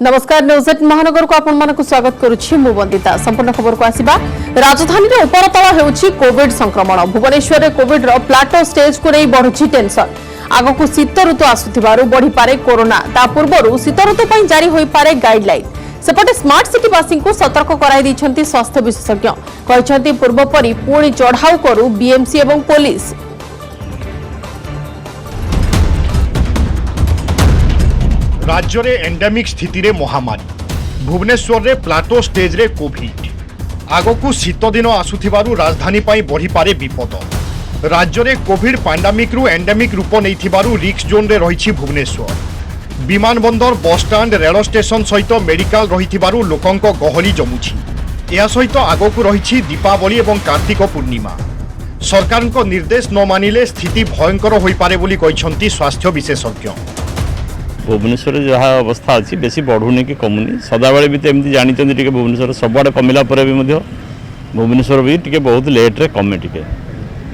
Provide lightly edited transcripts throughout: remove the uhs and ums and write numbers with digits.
नमस्कार न्यूज 8 महानगर को आपण मानक स्वागत करुछि मु वंदिता। संपूर्ण खबर को आसीबा। राजधानी रे उपरतल हेउछि कोविड संक्रमण। भुवनेश्वर रे कोविड रो प्लाटो स्टेज को नै बढ़ुछि टेंशन। आगो को शीत ऋतु आसुथिबारु बढ़ी पारे कोरोना। ता पूर्वरु शीत ऋतु पई जारी होई पारे गाइडलाइन। सेपटे स्मार्ट सिटी वासी को सतर्क कराई दैछन्ति स्वास्थ्य विशेषज्ञ। कहछन्ति पूर्व परि पुणी चढ़ाऊ करू बीएमसी एवं पुलिस। राज्य रे एंडेमिक स्थिति रे महामारी। भुवनेश्वर रे प्लाटो स्टेज रे कोविड। आगकू शीत दिन आसुथिबारु राजधानी पाई बढ़ी पारे विपद। राज्य रे कोविड पैंडेमिक रु एंडेमिक रूप नैथिबारु रिस्क जोन रे रहिछि भुवनेश्वर। विमानबंदर बस स्टाण्ड रेल स्टेशन सहित मेडिकल रहिथिबारु लोकंक गहली जमुछि। या सहित आगकू रहिछि दीपावली एवं कार्तिक पूर्णिमा। सरकारक निर्देश न मानिले स्थिति भयंकर होई पारे बोली कहिसंति स्वास्थ्य विशेषज्ञ। भुवनेश्वर जहाँ अवस्था अच्छी बेसी बढ़ुनी कि कमुनी सदाबले भी एमती जानते टे भुवनेश्वर सबुआड़े कमिला भी भुवनेश्वर भी टे बहुत लेट्रे कमे टे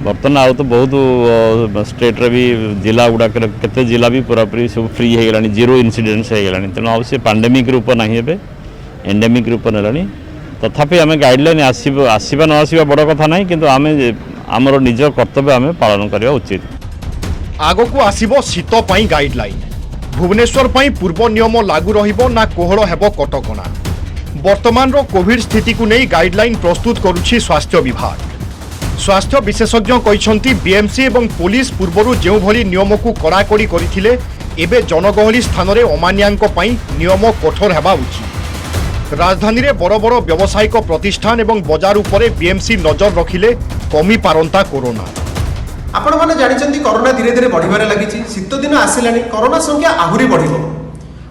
बर्तमान आउ तो बहुत स्टेट्रे भी जिला गुड़ाक केते जिला भी पूरापूरी सब फ्री हो गलानी जीरो इनसीडेंस हो गलानी तेणु आउ पैंडेमिक रूप ना एंडेमिक रूप नेलानी तथापि आम गाइडलाइन आसवा न आसवा बड़ कथा ना कि आमर निज कर्तव्य आम पालन करवा उचित। आगकू आसिबो शीत पई गाइडलाइन। भुवनेश्वर पई पूर्व नियम लागू रहिबो ना कोहळ हेबो कटकणा। वर्तमान रो कोविड स्थिति को नै गाइडलाइन प्रस्तुत करुछि स्वास्थ्य विभाग। स्वास्थ्य विशेषज्ञ कहिसंति बीएमसी एवं पुलिस पूर्वरु जेउ भली नियम को कड़ाकड़ी करिथिले एबे जनगहली स्थान रे अमान्यांक पई नियम कठोर हेबा उचित। राजधानी रे बड़ बड़ व्यावसायिक प्रतिष्ठान एवं बाजार उपरे बीएमसी नजर रखिले कमी पारंता कोरोना। आपण माने जानिचंती कोरोना धीरे धीरे बढ़िबारे लागिछि। शीत दिन आसिलानी कोरोना संख्या आहुरी बढ़िबो।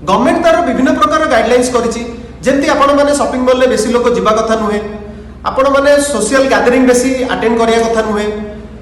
गवर्नमेंट तार विभिन्न प्रकार गाइडलाइंस करिछि जेंति आपण माने शॉपिंग मॉल ले बेसी लोक जिबा कथा नुहे। आपण माने सोशल गैदरिंग बेसी अटेंड करिया कथा नुहे।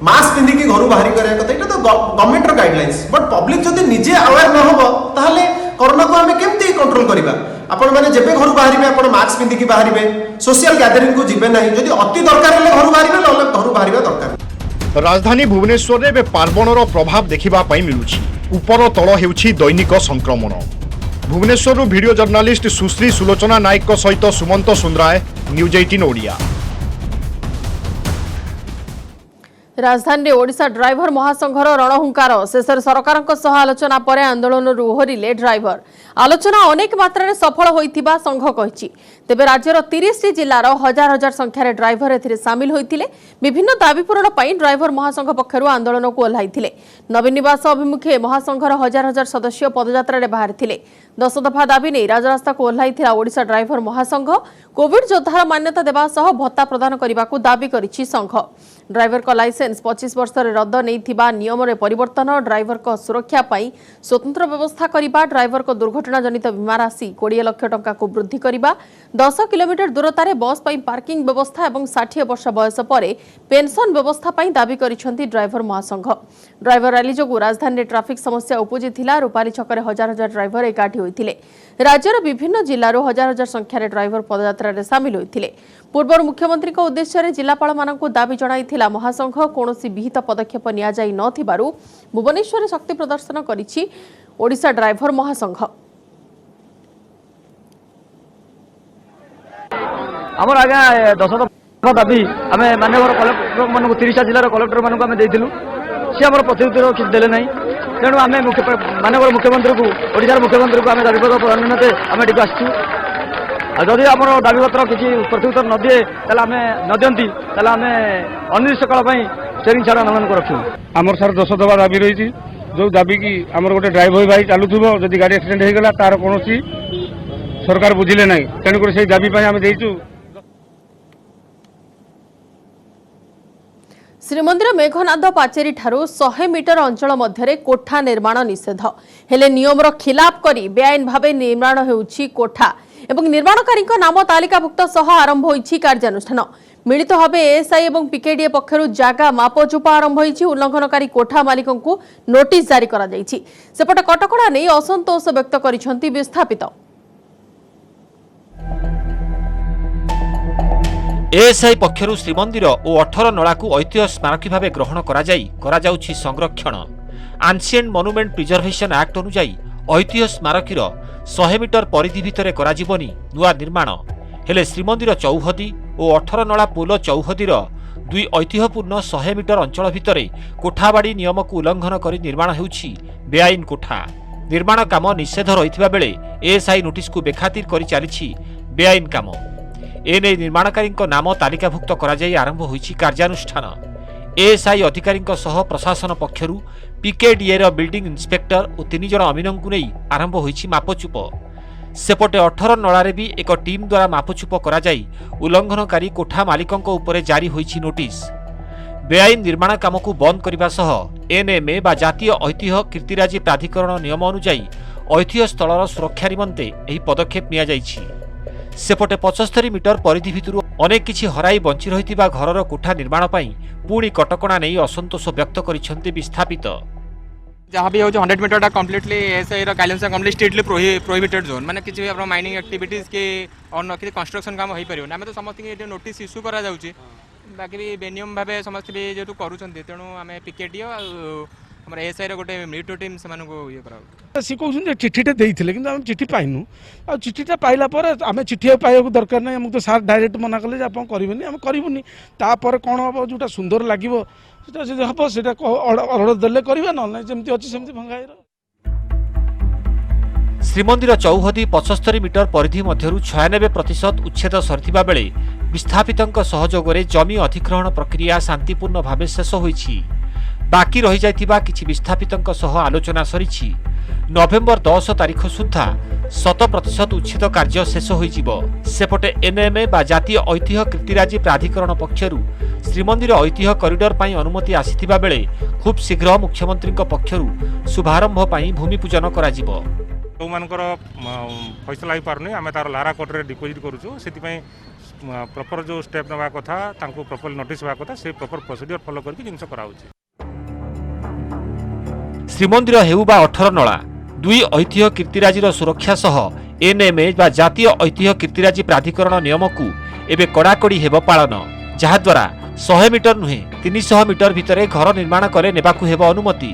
मास्क पिंधि की घरु बाहरी करिया कथा इटा तो गवर्नमेंट रो गाइडलाइंस। बट पब्लिक जदि निजे अवेयर न होबो ताहले कोरोना को हमें केमती कंट्रोल करिबा। आपण माने जेबे घरु बाहरिबे आपण मास्क पिंधि की बाहरिबे सोशल गैदरिंग को जिबे नाही। जदि अति दरकार ले घरु बाहरिबे लले घरु बाहरिबा दरकार। राजधानी भुवनेश्वर रे पार्वणर प्रभाव देखिबा पई मिलुछि। उपर तळ हेउछि दैनिक संक्रमण। भुवनेश्वर रु वीडियो जर्नलिस्ट सुश्री सुलोचना नायक सहित सुमंत सुंद्राय न्यूज 18 ओडिया। राजधानी ओडिशा ड्राइवर महासंघर रणहुंकार। शेषर सरकार आलोचना पर आंदोलन ओहरिले ड्राइवर। आलोचना अनेक मात्रा रे सफल होइथिबा संघ कहिछि। तेबे राज्यर 30 जिल्लार हजार हजार संख्यार ड्राइवर एथिरे सामिल होइथिले। विभिन्न दाबी पूरण पई ड्राइवर महासंघ पक्षरु आंदोलन को ओल्हाइथिले। नवीन निवास अभिमुखे महासंघर हजार हजार सदस्य पदयात्रा रे बाहरिथिले। 10 दफा दाबी नै राजरास्ता को ओल्हाइथिला ओडिशा ड्राइवर महासंघ। कोविड योद्धार मान्यता देबा सह भत्ता प्रदान करबाकू दाबी करिछि संघ। ड्राइवर को लाइसेंस 25 वर्ष रे रद्द नैथिबा नियम रे परिवर्तन, ड्राइवर को सुरक्षा पई स्वतंत्र व्यवस्था करिबा, ड्राइवर को दुर्घटना जनित बीमा राशि 20 लाख टंका को वृद्धि करिबा, 10 किलोमीटर दूरतारे बस पई पार्किंग व्यवस्था एवं 60 वर्ष बयस परे पेंशन व्यवस्था पई दाबी करिसंती ड्राइवर महासंघ। ड्राइवर रैली जोगु राजधानी रे ट्रैफिक समस्या उपजी थिला। रूपाली छकरे हजार हजार ड्राइवर एकाठी होइथिले। राज्यर विभिन्न जिल्लारो हजार हजार संख्यार ड्राइवर पदयात्रा रे शामिल होइथिले। पूर्व मुख्यमंत्री को उद्देश्य रे जिलापाल मानकु दाबी जणाइथिला महासंघ। कोनोसी विहित पदक्षेप निया जाई नथिबारु भुवनेश्वर शक्ति प्रदर्शन करिछि ओडिशा ड्राइवर महासंघ। आमर आगे 10 दफा दाबी आम मानव कलेक्टर मान 30 जिलार कलेक्टर मानक आम देलु सी आम प्रतिनिधि किसी देले ना। तेणु आम मानव मुख्यमंत्री को ओडिशार मुख्यमंत्री को आम दाबीपत्र प्रदान निमंते आम एटी आसचु। जदि आम दाबीपत्र किसी प्रत्युत्तर न दिए आम न दियंती आम अनिर्दिष्टकाल स्टेरिंग छाड़ आंदोलन को रखू। आमर सार 10 दफा दाबी रही जो दाबी की आमर गोटे ड्राइवर भाई चलुव जदि गाड़ी एक्सीडेंट होगा तार कौन सरकार बुझिले ना। तेणुक से दाबी आम देचु। श्रीमंदिर मेघनाद पाचेरी ठारू 100 मीटर अंचल मध्य कोठा निर्माण निषेध हेले नियमर खिलाफ करी बेआईन भावे निर्माण हेउछि कोठा एवं निर्माणकारी नाम तालिकाभुक्त सह आरंभ होइछि कार्यानुष्ठान। मिलित भावे एएसआई एवं पीकेडीए पक्षरु जागा मापचुपा आरंभ होइछि। उल्लंघनकारी कोठा मालिकंकु नोटिस जारी करा जाइछि। सेपट कटकड़ा नै असंतोष व्यक्त करिसंती विस्थापित। एएसआई पक्षरु श्रीमंदिर और 18 नला को ऐतिह्य स्मारकी भाव ग्रहण करा जाउछि संरक्षण। एन्शिएंट मनुमेंट प्रिजर्वेशन एक्ट अनुसार ऐतिह्य स्मारकीर 100 मीटर परिधि भितर कराजिबनी नुआ निर्माण हेले श्रीमंदिर चौहदी और 18 नला पोल चौहदीर दुई ऐतिह्यपूर्ण 100 मीटर अंचल भितर कोठाबाड़ी नियम को उल्लंघन कर निर्माण हेउछि बेआईन कोठा। निर्माण काम निषेध रही बेले एएसआई नोटिस को बेखातिर कर चली बेआईन काम। एने निर्माणकारी नाम तालिकाभुक्त कराई आरंभ होइछि कार्यानुष्ठान। एएसआई अधिकारी प्रशासन पक्षरु पीकेडीए बिल्डिंग इन्स्पेक्टर और 3 जन अमीन को नहीं आरंभ होइछि मापचुप। सेपटे 18 नलारे भी एक टीम द्वारा मापचुप कराई उल्लंघनकारी कोठा मालिकों उपरे जारी होइछि नोटिस। बेआईन निर्माण काम को बंद करने सह एनएमए बा जातीय ऐतिह्य कीर्तिराजी प्राधिकरण नियम अनुଯାयी ऐतिह्य स्थलर सुरक्षा निमंते एही पदक्षेप निया जाइछि। सेपटे 75 मीटर परिधि भितरु अनेक किछि हराई बंची रहितिबा घरर कोठा निर्माण पई पुणी कटकणा नहीं असंतोष व्यक्त करिसेंति विस्थापित। जहाँ भी हो 100 metre completely SI guidelines complete strictly prohibited zone माने किसी भी माइनिंग एक्टिविटीज के और किसी कंस्ट्रक्शन काम हो पार आम तो समस्त नोटिस इश्यू करा बाकी भी बेनियम भाव समस्त भी जेहतु करूँ तेणु आम पिकेटी आम एसआई गोटे मिलिटरी टीम से ये करा सी कहते चिठीटे देते कि आम चिठी पाइनु आ चिठीटा पाइला आम चिठी पाइबा दरकार ना आमको तो सार डायरेक्ट मना कले आप करेंगे आम करूनी तापर कौन हम जोटा सुंदर लगे हम से अर्डर देले करवा ना जमी अच्छी सेमती भंगाई। श्रीमंदिर चौहदी 75 मीटर परिधि मध्यरु 96% उच्छेद सरिथिबा बेले विस्थापितंक सहयोगरे जमी अधिग्रहण प्रक्रिया शांतिपूर्ण भावे शेष होइछि। बाकी रही जाइथिबा किछि विस्थापितंक सह आलोचना सरिछि। नवेम्बर 10 तारिख सुद्धा 100% उच्छेद कार्य शेष होइजिबो। सेपटे एनएमए बा जातीय ऐतिह्य कीर्तिराजी प्राधिकरण पक्षरु श्रीमंदिर ऐतिह्य कॉरिडोर पई अनुमति आसिथिबा बेले खूब शीघ्र मुख्यमंत्रीक पक्षरु शुभारंभ पई भूमि पूजन कराजिबो। जो मानकर फैसला हो पारनी आम तार लारा कोर्टे डिपोजिट करूँ से प्रॉपर जो स्टेप नवा कथा प्रॉपर नोटिस होगा कथा से प्रॉपर प्रोसीजर फॉलो करके जिनस करा श्रीमंदिर हेउ बा 18 नला दुई ऐतिह्य कीर्तिराजीर सुरक्षा सह एनएमए बा जातीय ऐतिह्य कीर्तिराजी प्राधिकरण नियम को एबे कड़ाकड़ी हेब पालन जहाद्वारा 100 मीटर नुहे 300 मीटर भितर घर निर्माण करे नेबाकू हेब अनुमति।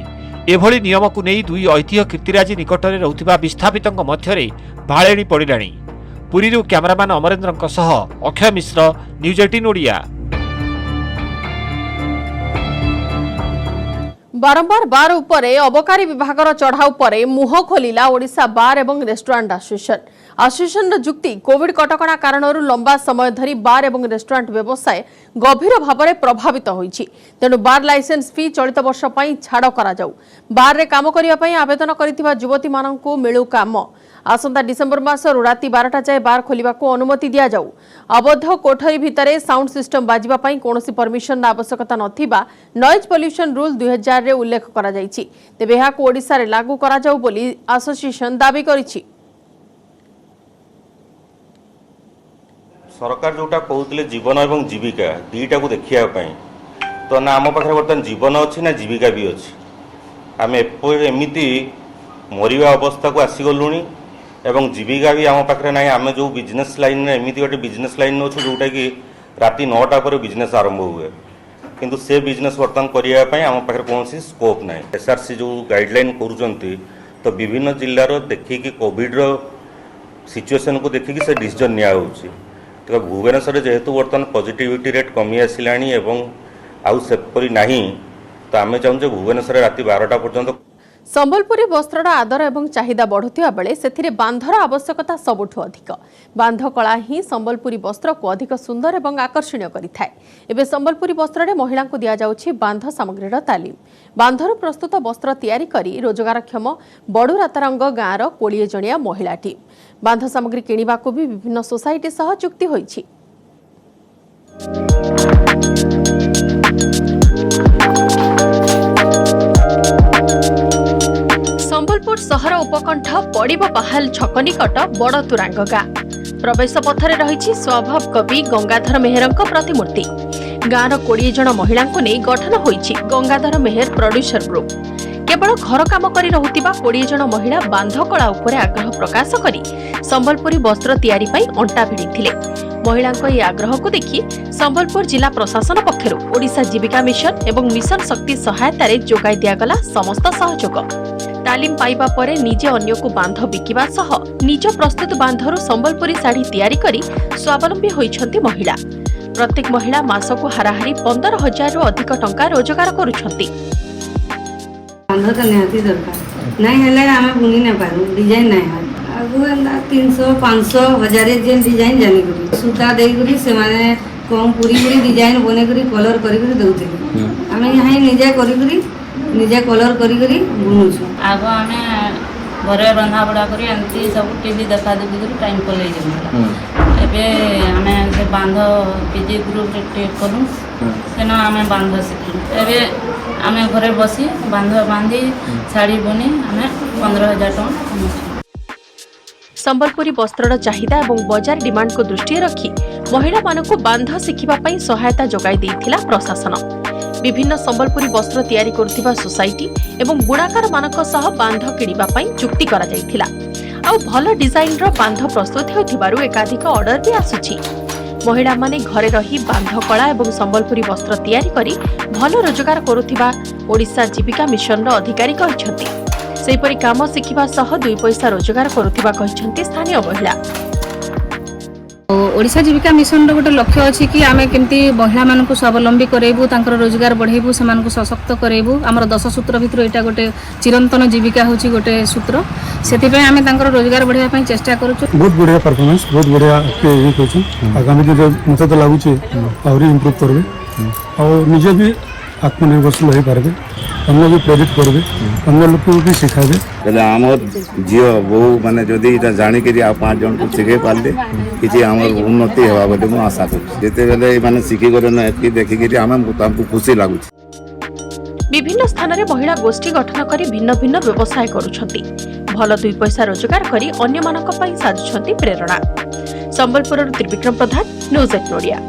एभली नियम को नहीं दुई ऐतिह्य कीर्तिराजी निकटरे रहुथिबा विस्थापितंक मध्यरे भाळेणी पड़िलाणी। पुरीरू कैमरामैन अमरेंद्रंक सह अक्षय मिश्र, न्यूज 18 ओडिया। बारंबार बार उपरे अबकारी विभागर चढ़ाऊ परे मुह खोलिला ओडिशा बार एवं रेस्टोरेंट एसोसिएशन जुक्ति कोविड कटकणा कारणरू लंबा समय धरी बार एवं रेस्टोरेंट व्यवसाय गभीर भाव में प्रभावित होइछि। तेणु बार लाइसेंस फी चलित वर्ष पई छाड़ करा जाऊ। बार रे काम करिया पई आवेदन करिथिबा युवती माननकु मिलु काम। आसंता डिसेम्बर मासरू राति 12टा जाए बार खोलिबा को अनुमति दिया जाऊ। अबद्ध कोठरी भितरे साउंड सिस्टम बाजिबा पई कोनोसी परमिशन आवश्यकता नथिबा नॉइज पोल्यूशन रूल 2000 रे उल्लेख करा जाइछि। तेबे एहाकु ओडिसा रे लागू करा जाऊ बोली एसोसिएशन दाबी करिछि। सरकार जोटा कहते जीवन और जीविका दुईटा को देखापी तो ना आम पाखे बर्तमान जीवन अच्छी ना जीविका भी अच्छी आम एमती मरवा अवस्था को आसीगलुणी एवं जीविका भी आम पाखे ना आम जो बिजनेस लाइन एमती गोटे बिजनेस लाइन अच्छे जोटा कि राति 9टा पर बिजनेस आरंभ हुए किंतु से बिजनेस बर्तमान करने आम पाखे कौन स्कोप ना। एसआरसी जो गाइडलाइन करुँच तो विभिन्न जिलार देखिकी कोविड सिचुएसन को देखिकी से डिसीजन निया तो भुवनेश्वर जेहेतु बर्तमान पॉजिटिविटी रेट कमी आसला आउ सेपरी नहीं तो आम चाहूँ भुवनेश्वर राति 12टा पर्यंत संबलपुरी वस्त्रर आदर एवं चाहिदा बढ़ुवा बेले से बांधर आवश्यकता सबुठु अधिक। बांध कला ही संबलपुरी वस्त्र को अधिक सुंदर एवं आकर्षणीय करिथाय। एबे संबलपुरी वस्त्र रे महिला को दिया जाउछि बांध सामग्रीर तालीम। बांधर प्रस्तुत वस्त्र तैयारी करी रोजगारक्षम बड़ू रातारंग गाँवर 20 जणिया महिला टीम बांध सामग्री किणिबा को भी विभिन्न सोसाइटी सह चुक्ति होइछि। संबलपुर सहर उपकंठ पड़िब पाहाल छक निकट बड़ तुरांग गाँ प्रवेश पथरे रही स्वभाव कवि गंगाधर मेहरंक प्रतिमूर्ति। गाँवर 20 जन महिला नहीं गठन होइछि गंगाधर मेहर प्रोड्यूसर ग्रुप। केवल घर काम करी रहुतिबा 20 जन महिला बांध कला उपरे आग्रह प्रकाश करी संबलपुरी वस्त्र तैयारी पई अंटा भिड़िथिले। महिलांक ये आग्रह को देखि संबलपुर जिला प्रशासन पक्षरु ओडिशा जीविका मिशन एवं मिशन शक्ति सहायता रे जोगाई दियागला समस्त सहयोग। तालीम पाइबा परे निजे अन्य को बांध बिकिबा सह निज प्रस्तुत बांधरू संबलपुरी साड़ी तैयारी करी स्वावलंबी होइछंती महिला। प्रत्येक महिला मासको हाराहारी 15,000 रु अधिक टंका रोजगार करुछंती। बांध तो निहाती दरकार नहीं हेले आमे बुनी न पारू डिजाइन नहीं आगु 300 500 1000 जेन डिजाइन जानी करी सूता देई करी से माने कम पूरी डिजाइन बने करी कलर करी करी दउते आमे यहां निजे करी करी निजे कलर करी करी बुनुछु। आगो आमे घरे रंधा बड़ा करी एंती सब टीवी देखा देखी करी टाइम पले जमला एबे आमे से बांध पीजी ग्रुप रे टेक करू सेना आमे बांध सिखी एबे आमे घरे बसी बांध बांधी साड़ी बुनी आमे 15,000 टका कमाछु। संबलपुरी वस्त्रर चाहिदा एवं बजार डिमांड को दृष्टि रखी महिला मानक बांध शिखिबा पई सहायता जोगाई देइथिला प्रशासन। विभिन्न संबलपुरी वस्त्र तैयारी करथिबा सोसाइटी एवं बुणाकार मानक सह बांध किणिबा पई चुक्ति करा जाइथिला। आ भल डिजाइन रो बांध प्रस्तुत हेउथिबारु एकाधिक ऑर्डर भी आसुछि। महिला माने घरे रही बांध कला एवं संबलपुरी वस्त्र तैयारी करी भल रोजगार करुथिबा ओडिशा जीविका मिशन रो अधिकारी कहिसथि। सेहिपरि काम शिखिबा सह 2 पैसा रोजगार करुथिबा कहिसथि स्थानीय महिला। ओडिशा जीविका मिशन रो गोटे लक्ष्य अछि कि आमे केमती महिला मानन को स्वावलंबी करेबु तांकर रोजगार बढ़ेबु समान को सशक्त करेबु। हमर 10 सूत्र भितर एटा गोटे चिरंतन जीविका होछि गोटे सूत्र सेति पय आमे तांकर रोजगार बढ़ेबा पय चेष्टा करूछु। बहुत बढ़िया परफॉर्मेंस बहुत बढ़िया ये होछि आगामी दिन मते तो लागु छी और इंप्रूव करबे और निजे भी आत्मनिर्भरशील हो पारबे हम लोग भी प्रेरित करबे हम लोग को भी सिखाबे बेले हमर जियो वो माने जदी इटा जानि के आ 5 जन को सिखे पाले किछि हमर उन्नति हेबा बोले मु आशा करू जेते बेले माने सिखि गरे न एति देखि के हम तांको खुशी लागु। विभिन्न स्थान रे महिला गोष्ठी गठन करी भिन्न भिन्न व्यवसाय करूछंती। भल 2 पैसा रोजगार करी अन्य मानक पई साजुछंती प्रेरणा। संबलपुर त्रिविक्रम प्रधान न्यूज 8 ओडिया।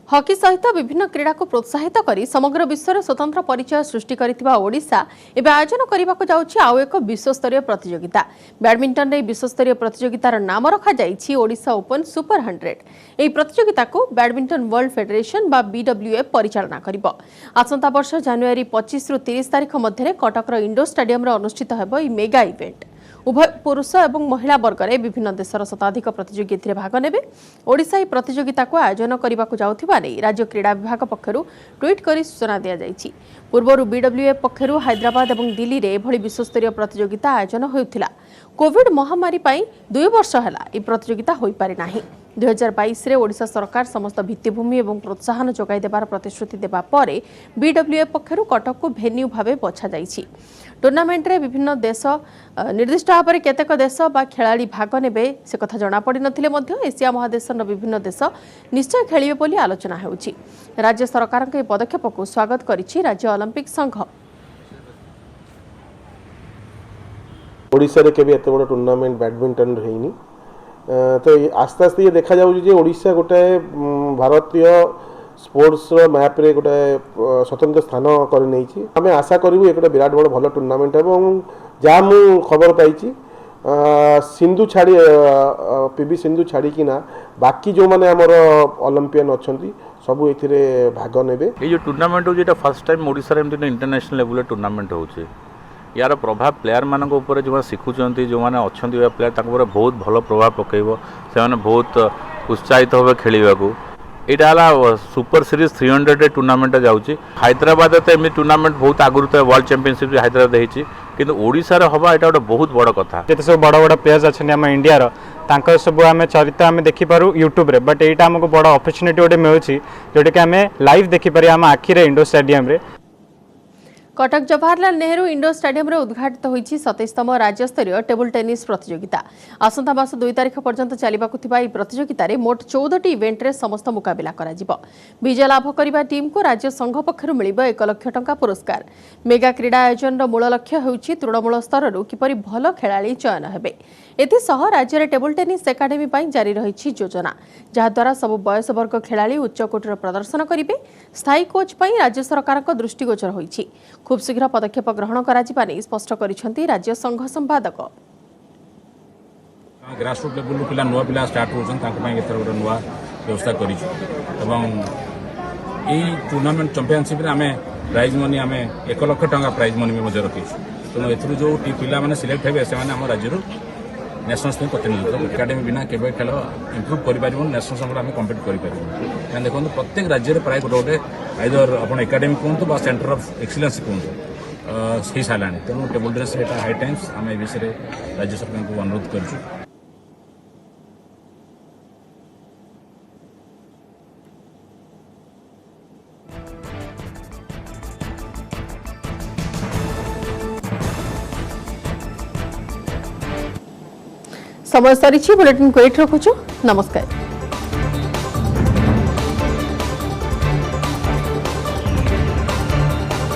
हॉकी सहित विभिन्न क्रीड़ा को प्रोत्साहित करी समग्र विश्व में स्वतंत्र परिचय सृष्टि करिथिबा ओडिशा एबे आयोजन करबाको जाउछि आउ एक विश्वस्तरीय प्रतियोगिता। बैडमिंटन रे विश्वस्तरीय प्रतियोगितार नाम रखा जाइछि ओडिशा ओपन सुपर 100। एही प्रतियोगिता को बैडमिंटन वर्ल्ड फेडरेशन बा बीडब्ल्यूएफ परिचालना करिबो। आसंता वर्ष जनवरी 25 रु 30 तारिख मध्य कटकर इंडोर स्टेडियम रे अनुष्ठित हेबो ई मेगा इवेंट। उभय पुरुष एवं महिला वर्ग में विभिन्न देशर शताधिक प्रतियोगी भाग नेबे। ओडिशा ई प्रतियोगिता को आयोजन करबाको जाउथिबा नै राज्य क्रीड़ा विभाग पक्षरु ट्वीट करी सूचना दिया जाइछि। पूर्वरु बीडब्ल्यूएफ पक्षरु हैदराबाद एवं दिल्ली रे एभली विश्वस्तरीय प्रतियोगिता आयोजन होइथिला। कोविड महामारी पई 2 वर्ष हला ई प्रतियोगिता होई पारि नाही। 2022 रे ओडिशा सरकार समस्त भित्तिभूमि एवं प्रोत्साहन जोगाई देबार प्रतिश्रुति देबा परे बीडब्ल्यूएफ पक्षरु कटक को भेन्यू भावे बछा जाइछि। टूर्नामेंट रे विभिन्न देश निर्दिष्ट भाव में केतेक देश बा खेलाड़ी भाग नेबे से कथा जणा पड़ी नथिले मध्य एशिया महादेशर विभिन्न देश निश्चय खेलिबे बोली आलोचना हेउछि। राज्य सरकार के पदक्षेप को स्वागत करिछि राज्य ओलंपिक संघ। ओडिशा रे केबे एते बड़ टूर्नामेंट बैडमिंटन रहिनी तो आस्ते आस्ते ये देखा जाउछि जे ओडिशा गोटे भारतीय स्पोर्ट्स मैप रे गोटे स्वतंत्र स्थान कर नहीं आम आशा करूँ एक विराट बड़ भल टूर्नामेंट एवं जहाँ मु खबर पाई सिंधु छाड़ी पीवी सिंधु छाड़ी ना बाकी जो माने आमर ओलंपियन अच्छा सब ये भाग ने जो टूर्नामेंट हो फर्स्ट टाइम ओडिशा रे इंटरनेशनल लेवल टूर्नामेंट हो यार प्रभाव प्लेयर मान जो शिखुंट जो मैंने अच्छा प्लेयर बहुत भल प्रभाव पकेब से बहुत उत्साहित हे खेलने को यहाँ सुपर सीरीज 300 टूर्नामेंट जाऊँगी हैदराबाद तो एमती टूर्नामेंट बहुत आगुरी तो वर्ल्ड चैंपियनशिप हैदराबाद होती कि ओडिशा रे हवा एटा बहुत बड़ कथा जिते सब बड़ बड़ प्लेयर्स अच्छा आम इंडिया सब आम चरित्र आम देखिपारू यूट्यूब रे बट यहाँ आमको बड़ अपरच्युनिटी गोटे मिलूँ जोटा कि आम लाइव देखिपारे आम आखिरे इंडोर स्टेडियम रे। कटक जवाहरलाल नेहरू इंडोर स्टेडियम रे उद्घाटित होईछि 27तम राज्यस्तरीय टेबल टेनिस प्रतियोगिता। आसंता मास 2 तारिख पर्यंत चलिबाकु थिबा ई प्रतियोगिता रे मोट 14टी इवेंट रे समस्त मुकाबिला कराजिबो। विजय लाभ करिबा टीम को राज्य संघ पक्षरु मिलिबो 1 लाख टंका पुरस्कार। मेगा क्रीडा आयोजन रो मूल लक्ष्य हेउछि तृणमूल स्तर रु किपरि भल खेलाड़ी चयन हेबे। एथिसह राज्य रे टेबल टेनिस एकाडेमी पई जारी रहिछि योजना जहा द्वारा सब बयस वर्ग खेलाड़ी उच्च कोटिर प्रदर्शन करिबे। स्थायी कोच पई राज्य सरकार को दृष्टिगोचर होईछि। खूब शीघ्र पदक्षेप ग्रहण करा स्पष्ट करिसेंती राज्य संघ संपादक। ग्रासरूट लेवल पिला नुआ पिला स्टार्ट होछन तांको पई एथर गोटे नुआ व्यवस्था करिछु एवं ए टूर्नामेंट चैंपियनशिप रे हमें प्राइज मनी आम 1 लाख टंका प्राइज मनी भी रखी तेणु ए जो पिला मैंने सिलेक्ट हे से आम राज्य न्यासनाल प्रतिनिधित्व एकाडेमी बिना केवल खेल इम्प्रूव कर न्यासनाल संघ आम कम्पिट कर देखो प्रत्येक राज्य में प्राय गोटे गोटे आइदर आप एकाडेमी कहतु सेंटर ऑफ एक्सीलेंस कहतु हो सारा तेणु टेबल टेनिस हाई टाइम्स आम ए विषय राज्य सरकार को अनुरोध करूँ। समय सरी बुलेटिन को एट रखुछु नमस्कार।